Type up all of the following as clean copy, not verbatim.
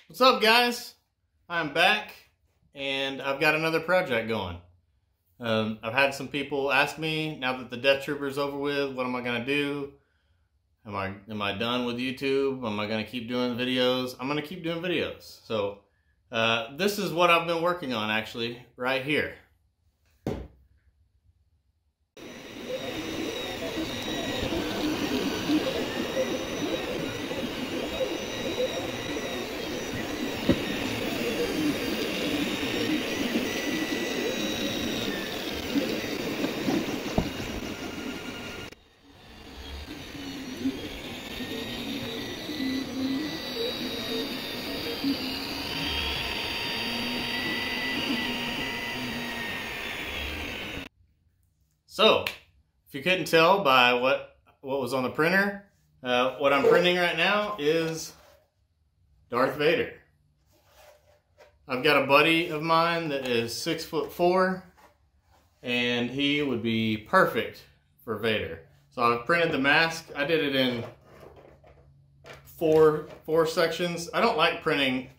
What's up, guys? I'm back and I've got another project going. I've had some people ask me, now that the Death Trooper's over with, what am I going to do? Am I done with YouTube? Am I going to keep doing videos? I'm going to keep doing videos. So this is what I've been working on, actually, right here. So, if you couldn't tell by what was on the printer, what I'm printing right now is Darth Vader. I've got a buddy of mine that is 6'4", and he would be perfect for Vader. So I've printed the mask. I did it in four sections. I don't like printing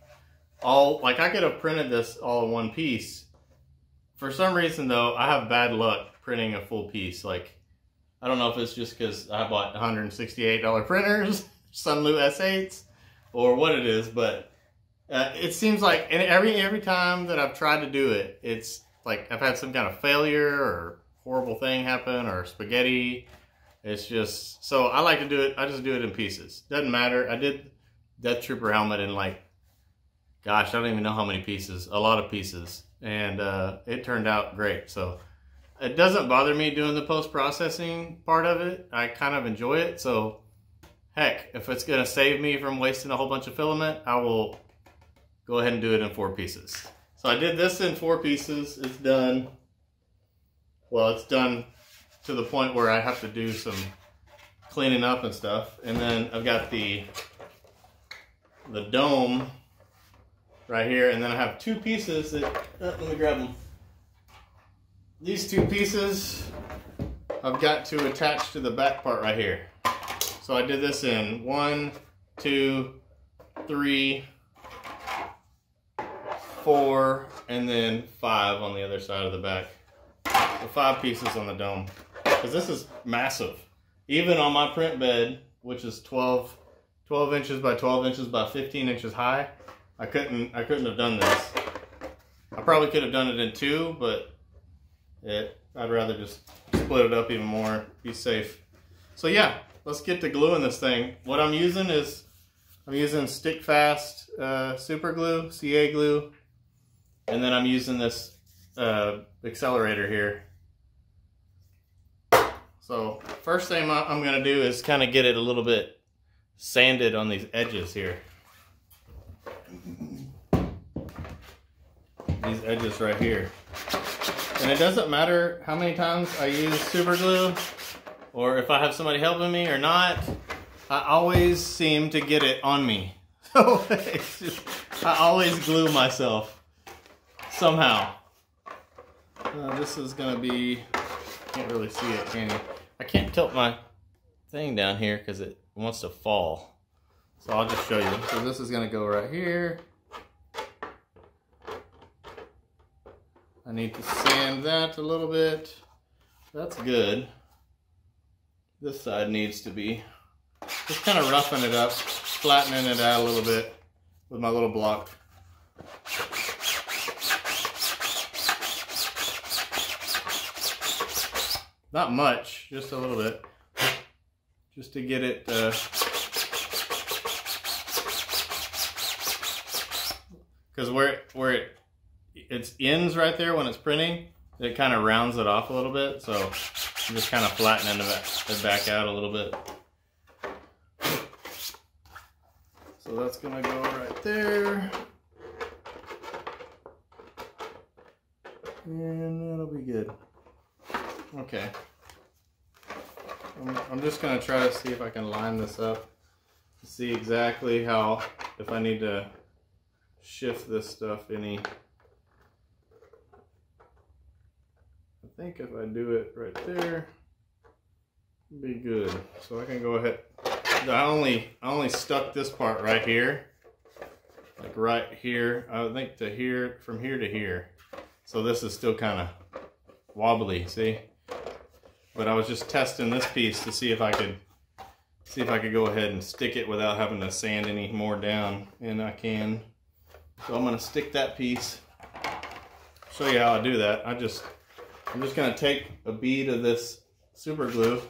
all, like I could have printed this all in one piece. For some reason though, I have bad luck printing a full piece. Like, I don't know if it's just because I bought $168 printers, Sunlu S8s, or what it is, but it seems like every time that I've tried to do it, it's like I've had some kind of failure or horrible thing happen or spaghetti. It's just, so I like to do it, I just do it in pieces. Doesn't matter. I did Death Trooper helmet in like, gosh, I don't even know how many pieces, a lot of pieces. And it turned out great. So it doesn't bother me doing the post-processing part of it. I kind of enjoy it. So heck, if it's going to save me from wasting a whole bunch of filament, I will go ahead and do it in 4 pieces. So I did this in 4 pieces. It's done. Well, it's done to the point where I have to do some cleaning up and stuff. And then I've got the dome right here, and then I have 2 pieces that, let me grab them. These 2 pieces I've got to attach to the back part right here. So I did this in 1, 2, 3, 4, and then 5 on the other side of the back. So 5 pieces on the dome, because this is massive. Even on my print bed, which is 12 inches by 12 inches by 15 inches high, I couldn't have done this. I probably could have done it in 2, but I'd rather just split it up even more, be safe. So yeah, let's get to gluing this thing. What I'm using is, I'm using Stick Fast super glue, CA glue, and then I'm using this accelerator here. So first thing I'm gonna do is kind of get it a little bit sanded on these edges here. These edges right here. And it doesn't matter how many times I use super glue or if I have somebody helping me or not, I always seem to get it on me. So it's just, I always glue myself somehow. This is gonna be, can't really see it, can you? I can't tilt my thing down here because it wants to fall. So I'll just show you. So this is gonna go right here. I need to sand that a little bit. That's good. This side needs to be just kind of roughing it up, flattening it out a little bit with my little block. Not much, just a little bit, just to get it because where it ends right there when it's printing, it kind of rounds it off a little bit, so I'm just kind of flattening it back out a little bit. So that's gonna go right there, and that'll be good. Okay, I'm just gonna try to see if I can line this up, see exactly how, if I need to shift this stuff any. I think if I do it right there, it'll be good. So I can go ahead. I only stuck this part right here like right here. I think to here, from here to here. So this is still kind of wobbly, see? But I was just testing this piece to see if I could go ahead and stick it without having to sand any more down, and I can. So I'm gonna stick that piece. Show you how I do that. I'm just gonna take a bead of this super glue,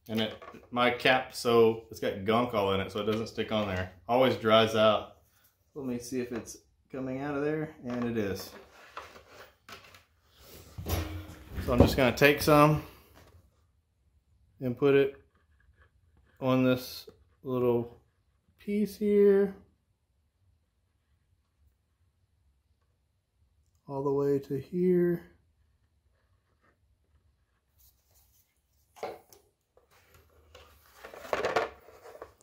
and my cap, so it's got gunk all in it, so it doesn't stick on there. Always dries out. Let me see if it's coming out of there, and it is. So I'm just gonna take some and put it on this little piece here, all the way to here.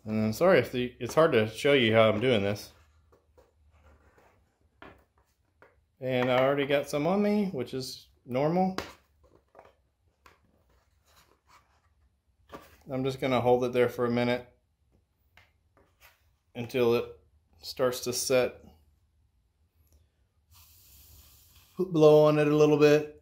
And I'm sorry if it's hard to show you how I'm doing this. And I already got some on me, which is normal. I'm just gonna hold it there for a minute until it starts to set. Blow on it a little bit.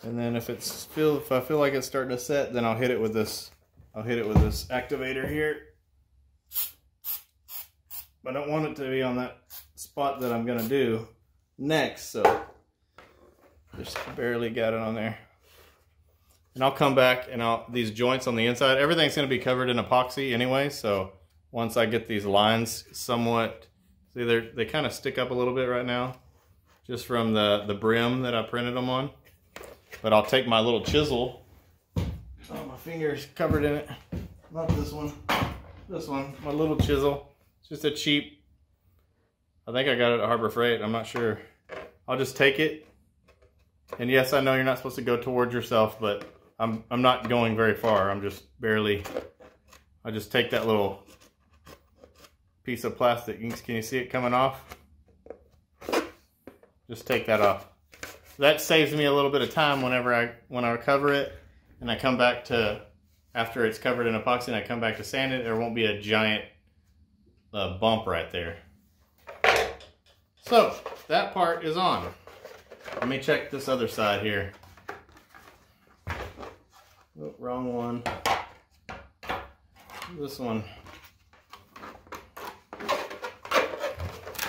And then if I feel like it's starting to set, then I'll hit it with this activator here. I don't want it to be on that spot that I'm gonna do next, so just barely got it on there. And I'll come back and these joints on the inside, everything's gonna be covered in epoxy anyway, so once I get these lines somewhat, see they kind of stick up a little bit right now, just from the brim that I printed them on. But I'll take my little chisel. Oh, my finger's covered in it. Not this one. This one, my little chisel. It's just a cheap, I think I got it at Harbor Freight, I'm not sure. I'll just take it. And yes, I know you're not supposed to go towards yourself, but I'm not going very far. I'm just barely, I just take that little piece of plastic. Can you see it coming off? Just take that off. That saves me a little bit of time when I cover it and I come back to, after it's covered in epoxy and I come back to sand it, there won't be a giant bump right there. So that part is on. Let me check this other side here. Oh, wrong one. This one.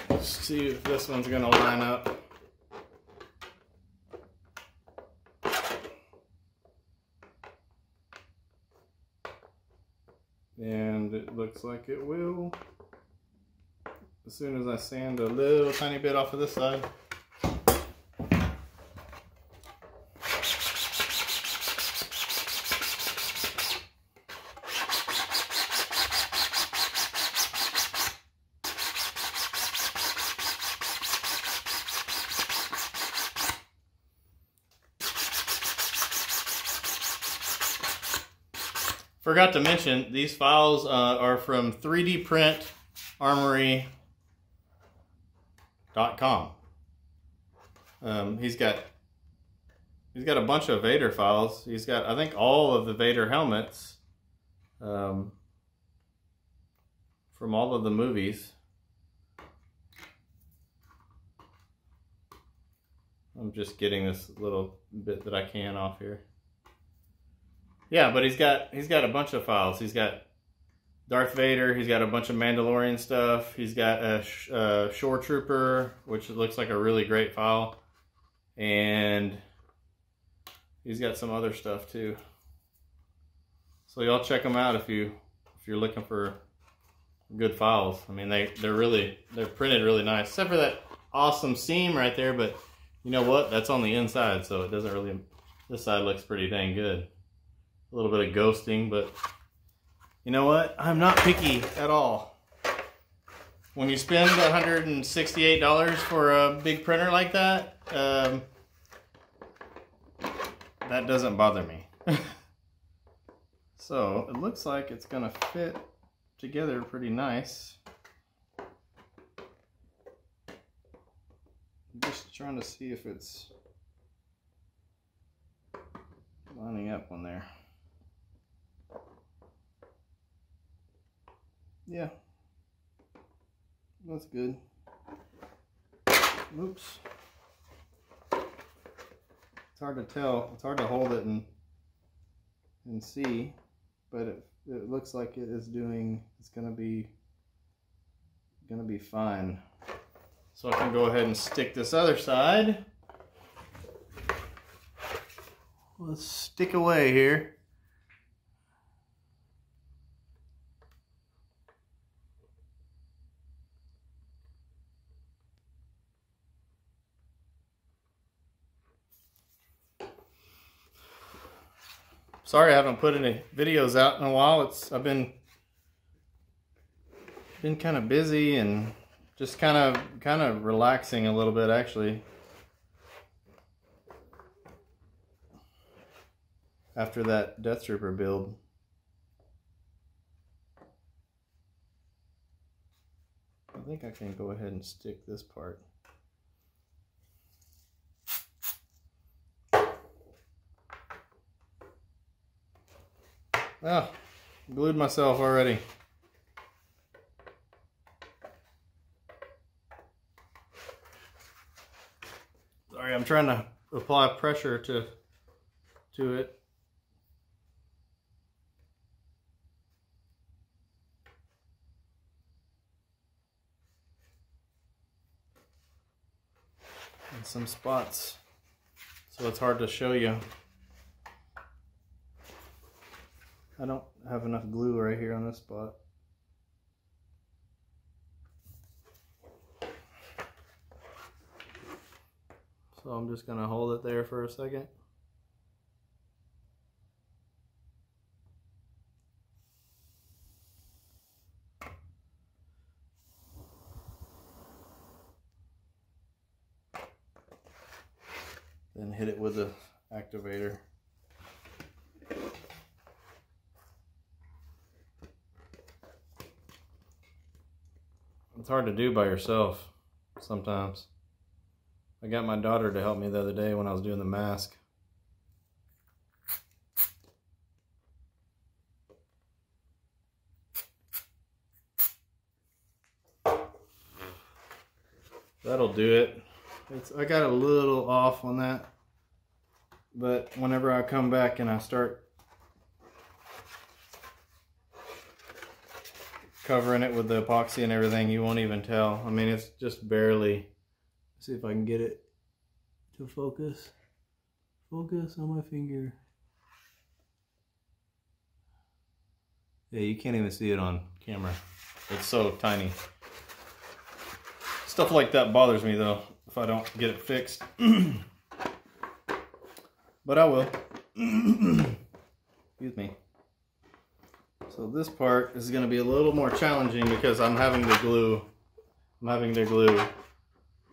Let's see if this one's gonna line up. And it looks like it will. As soon as I sand a little tiny bit off of this side. Forgot to mention, these files are from 3dprintarmory.com. He's got a bunch of Vader files. He's got, I think, all of the Vader helmets from all of the movies. I'm just getting this little bit that I can off here. Yeah, but he's got a bunch of files. He's got Darth Vader. He's got a bunch of Mandalorian stuff. He's got a Shore Trooper, which looks like a really great file, and he's got some other stuff too. So y'all check them out if you're looking for good files. I mean, they're printed really nice, except for that awesome seam right there. But you know what? That's on the inside, so it doesn't really. This side looks pretty dang good. A little bit of ghosting, but you know what? I'm not picky at all. When you spend $168 for a big printer like that, that doesn't bother me. So it looks like it's gonna fit together pretty nice. I'm just trying to see if it's lining up on there. Yeah, that's good. Oops. It's hard to tell. It's hard to hold it and see, but it looks like it is doing. It's gonna be fine. So I can go ahead and stick this other side. Let's stick away here. Sorry I haven't put any videos out in a while. I've been kind of busy and just kind of relaxing a little bit actually. After that Death Trooper build. I think I can go ahead and stick this part. Oh, glued myself already. Sorry, I'm trying to apply pressure to it. In some spots, so it's hard to show you. I don't have enough glue right here on this spot. So I'm just going to hold it there for a second. Then hit it with the activator. It's hard to do by yourself sometimes. I got my daughter to help me the other day when I was doing the mask. That'll do it. I got a little off on that, but whenever I come back and I start covering it with the epoxy and everything, you won't even tell. I mean, it's just barely. Let's see if I can get it to focus. Focus on my finger. Yeah, you can't even see it on camera. It's so tiny. Stuff like that bothers me though, if I don't get it fixed. But I will. Excuse me. So this part is going to be a little more challenging because I'm having to glue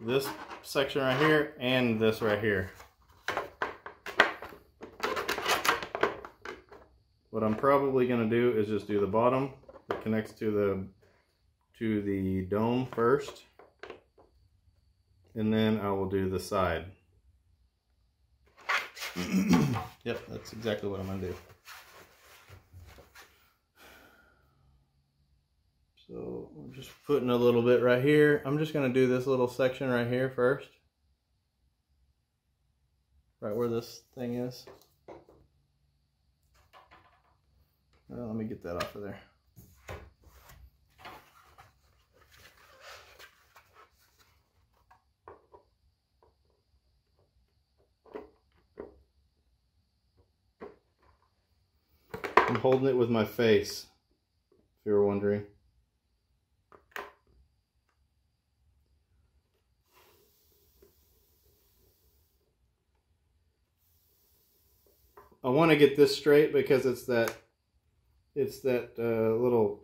this section right here and this right here. What I'm probably going to do is just do the bottom that connects to the dome first, and then I will do the side. Yep, that's exactly what I'm going to do. So I'm just putting a little bit right here. I'm just going to do this little section right here first. Right where this thing is. Let me get that off of there. I'm holding it with my face, if you were wondering. I want to get this straight because it's that little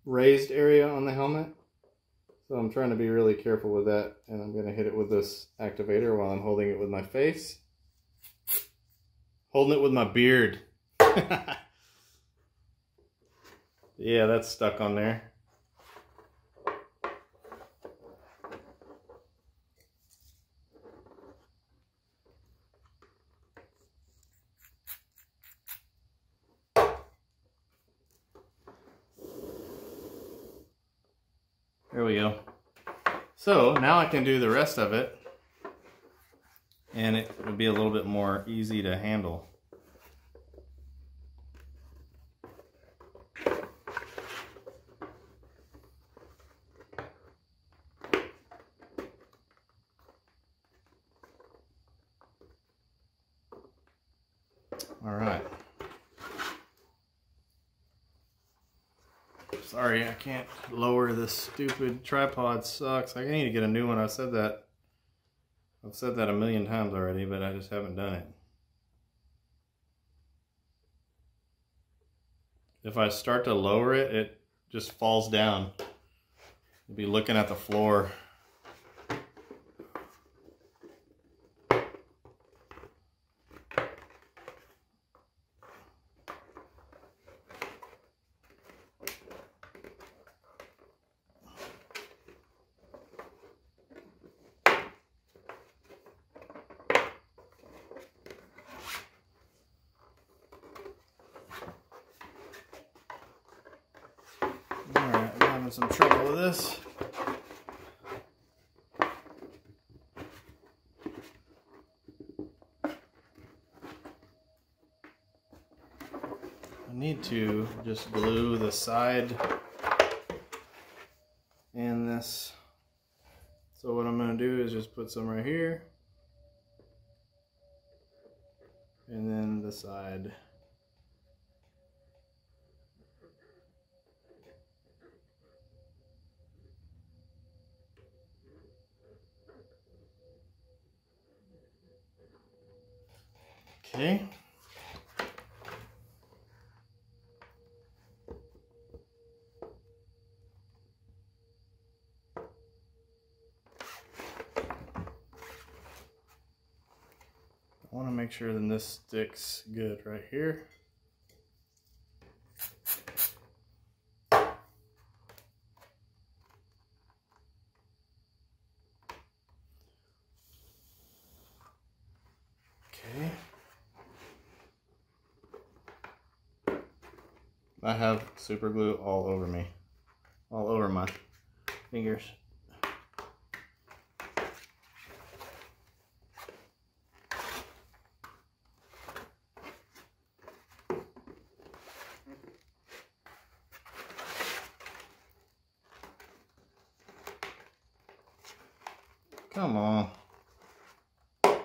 raised area on the helmet. So I'm trying to be really careful with that, and I'm going to hit it with this activator while I'm holding it with my face. Holding it with my beard. Yeah, that's stuck on there. we go. So now I can do the rest of it, and it would be a little bit more easy to handle. All right. Sorry, I can't lower this stupid tripod. Sucks. I need to get a new one. I've said that a million times already, but I just haven't done it. If I start to lower it, it just falls down. You'll be looking at the floor. Alright, I'm having some trouble with this. I need to just glue the side and this. So what I'm going to do is just put some right here. And then the side. Okay. I want to make sure that this sticks good right here. Okay. I have super glue all over me, all over my fingers. Come on. I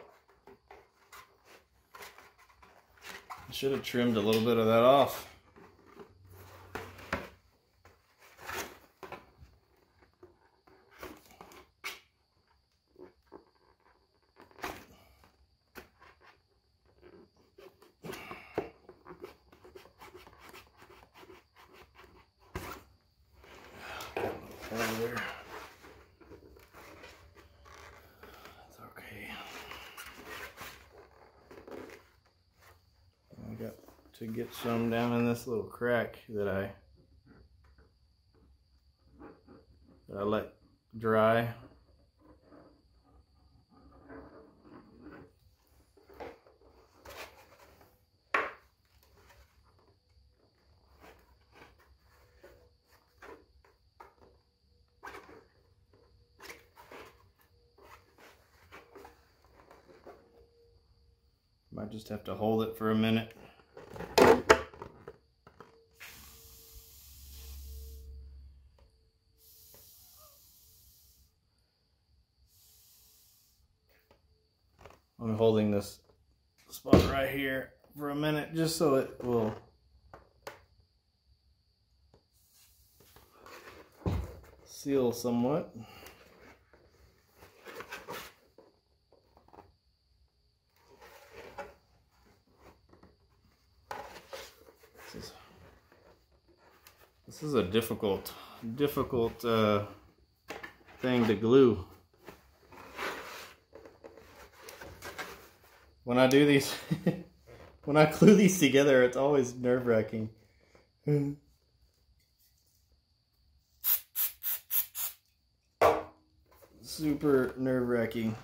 should have trimmed a little bit of that off. There. It's okay. I got to get some down in this little crack that I let dry. Might just have to hold it for a minute. I'm holding this spot right here for a minute just so it will seal somewhat. This is a difficult thing to glue. When I do these, when I glue these together, it's always nerve-wracking. Super nerve-wracking.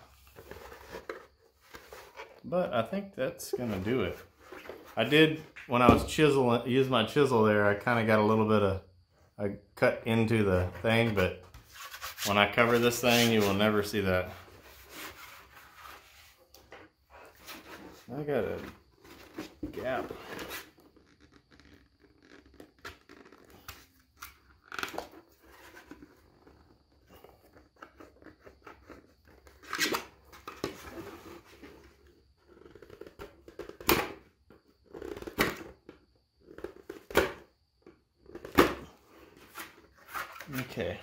But I think that's gonna do it. I did, when I was used my chisel there, I kind of got a little bit of, I cut into the thing, but When I cover this thing, you will never see that. I got a gap. Okay.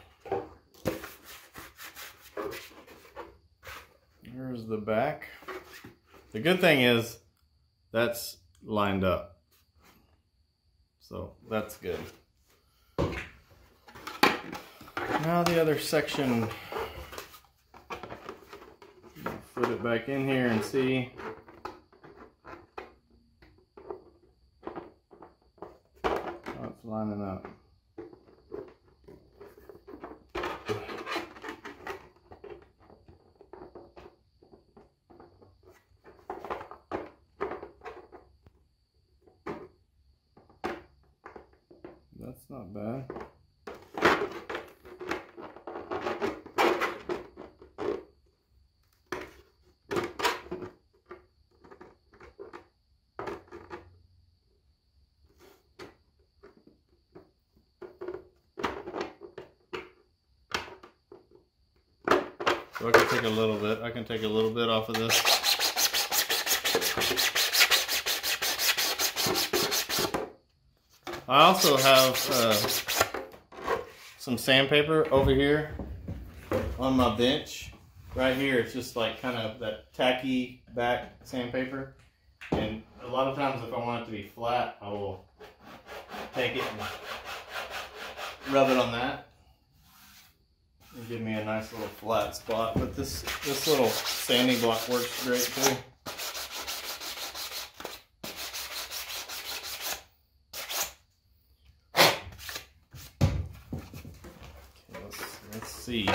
Here's the back. The good thing is that's lined up. So that's good. Now the other section. Put it back in here and see. Oh, it's lining up. That's not bad. So I can take a little bit. I can take a little bit off of this. I also have some sandpaper over here on my bench. Right here, it's just like kind of that tacky back sandpaper. And a lot of times if I want it to be flat, I will take it and rub it on that. And give me a nice little flat spot. But this little sanding block works great too. Let's see.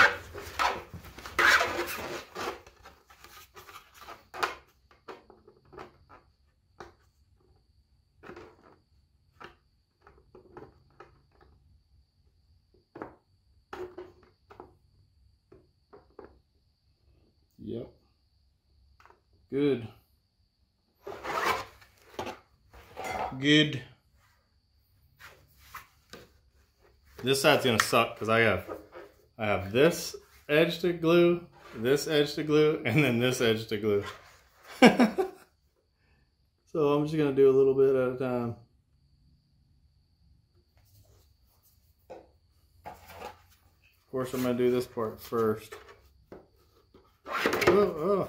Yep. Good. Good. This side's gonna suck because I have this edge to glue, this edge to glue, and then this edge to glue. So I'm just gonna do a little bit at a time. Of course, I'm gonna do this part first. Oh, oh.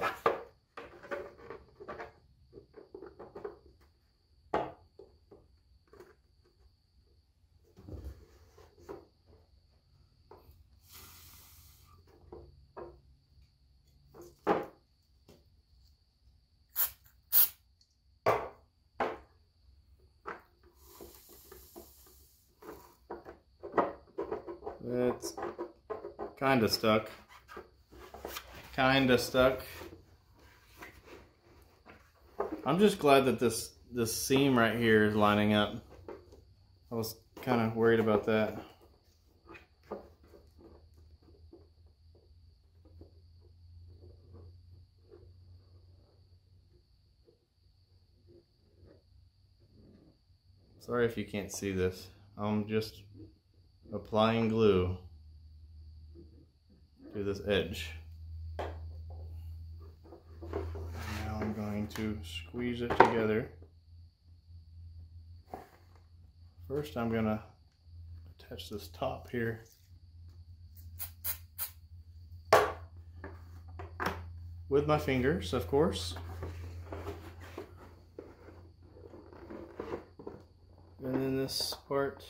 It's kind of stuck. Kind of stuck. I'm just glad that this seam right here is lining up. I was kind of worried about that. Sorry if you can't see this. I'm just applying glue to this edge. Now I'm going to squeeze it together. First I'm going to attach this top here. With my fingers, of course. And then this part,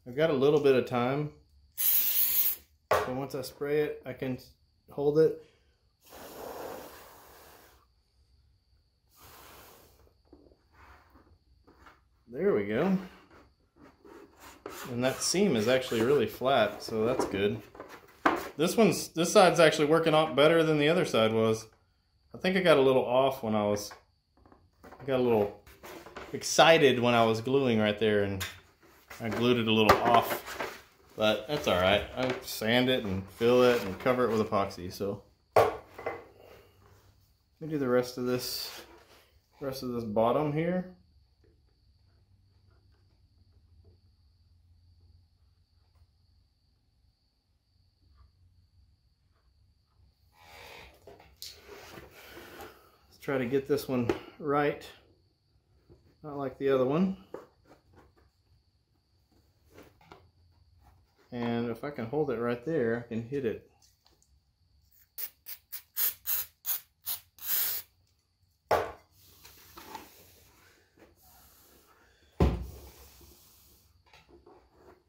I've got a little bit of time. So once I spray it, I can hold it. There we go. And that seam is actually really flat, so that's good. This side's actually working out better than the other side was. I think I got a little off when I got a little excited when I was gluing right there, and I glued it a little off. But that's all right. I sand it and fill it and cover it with epoxy. So let me do the rest of this bottom here. Let's try to get this one right. Not like the other one. And if I can hold it right there, I can hit it.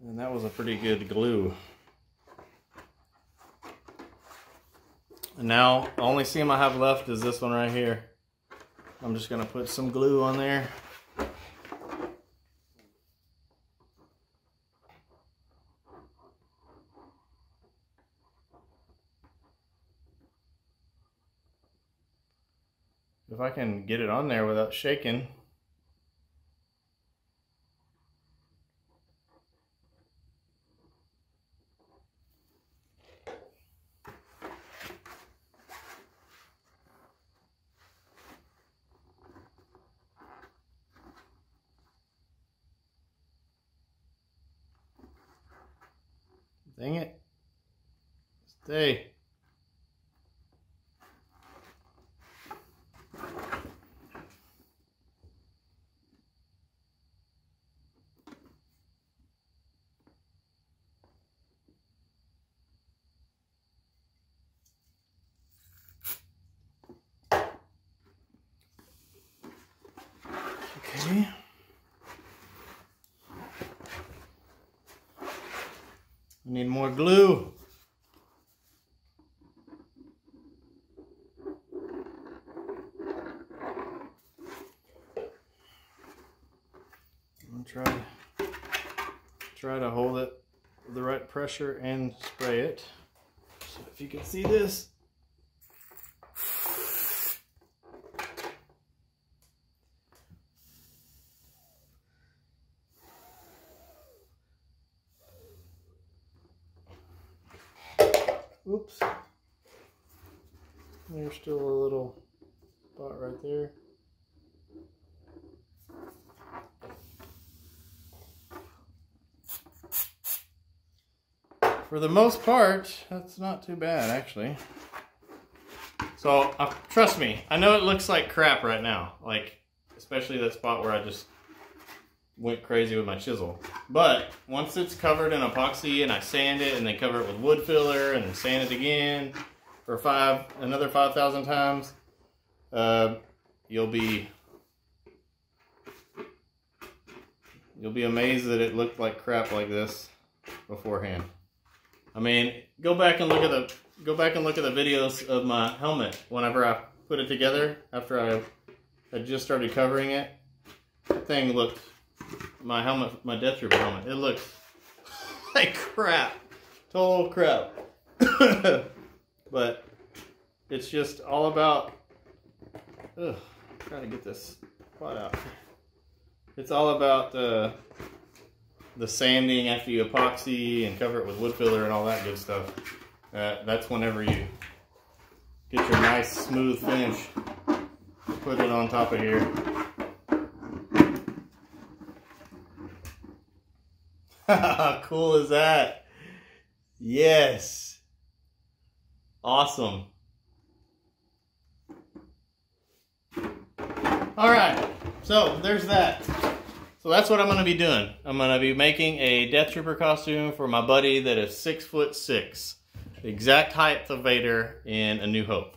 And that was a pretty good glue. And now the only seam I have left is this one right here. I'm just gonna put some glue on there. If I can get it on there without shaking. Dang it. Stay. Okay. I need more glue. I'm gonna try to hold it with the right pressure and spray it. So if you can see this. Oops. There's still a little spot right there. For the most part, that's not too bad, actually. So, trust me, I know it looks like crap right now. Like, especially that spot where I just went crazy with my chisel. But once it's covered in epoxy and I sand it and then cover it with wood filler and then sand it again for another 5,000 times, you'll be amazed that it looked like crap like this beforehand. I mean, go back and look at the videos of my helmet whenever I put it together after I had just started covering it. That thing looked, my helmet, my Death Trooper helmet, it looked like crap. Total crap. But it's just all about, trying to get this pot out. It's all about the sanding after you epoxy and cover it with wood filler and all that good stuff. That's whenever you get your nice smooth finish. Put it on top of here. How cool is that? Yes. Awesome. All right, so there's that. So that's what I'm going to be doing. I'm going to be making a Death Trooper costume for my buddy that is 6'6", the exact height of Vader in A New Hope.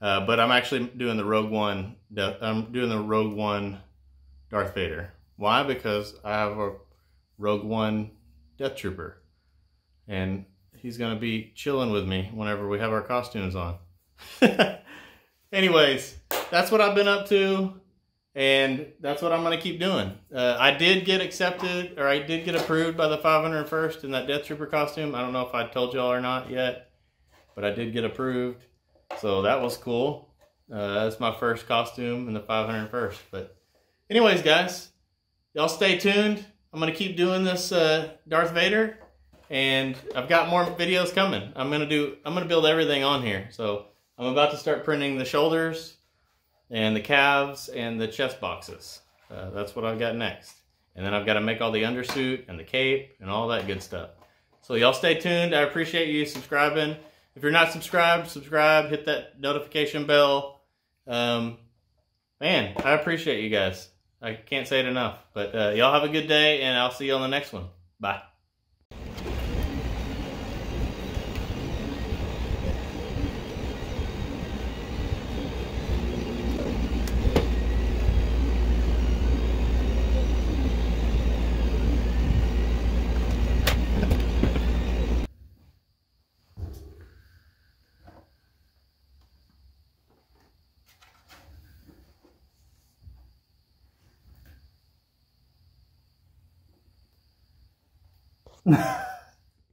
But I'm actually doing the Rogue One. I'm doing the Rogue One Darth Vader. Why? Because I have a Rogue One Death Trooper, and he's going to be chilling with me whenever we have our costumes on. Anyways, that's what I've been up to. And that's what I'm going to keep doing. I did get accepted, or I did get approved by the 501st in that Death Trooper costume. I don't know if I told y'all or not yet, but I did get approved. So that was cool. That's my first costume in the 501st. But anyways, guys, y'all stay tuned. I'm going to keep doing this Darth Vader. and I've got more videos coming. I'm gonna build everything on here. So I'm about to start printing the shoulders and the calves and the chest boxes. That's what I've got next. And then I've got to make all the undersuit and the cape and all that good stuff. So y'all stay tuned. I appreciate you subscribing. If you're not subscribed, subscribe, hit that notification bell. Man, I appreciate you guys. I can't say it enough. But y'all have a good day, and I'll see you on the next one. Bye.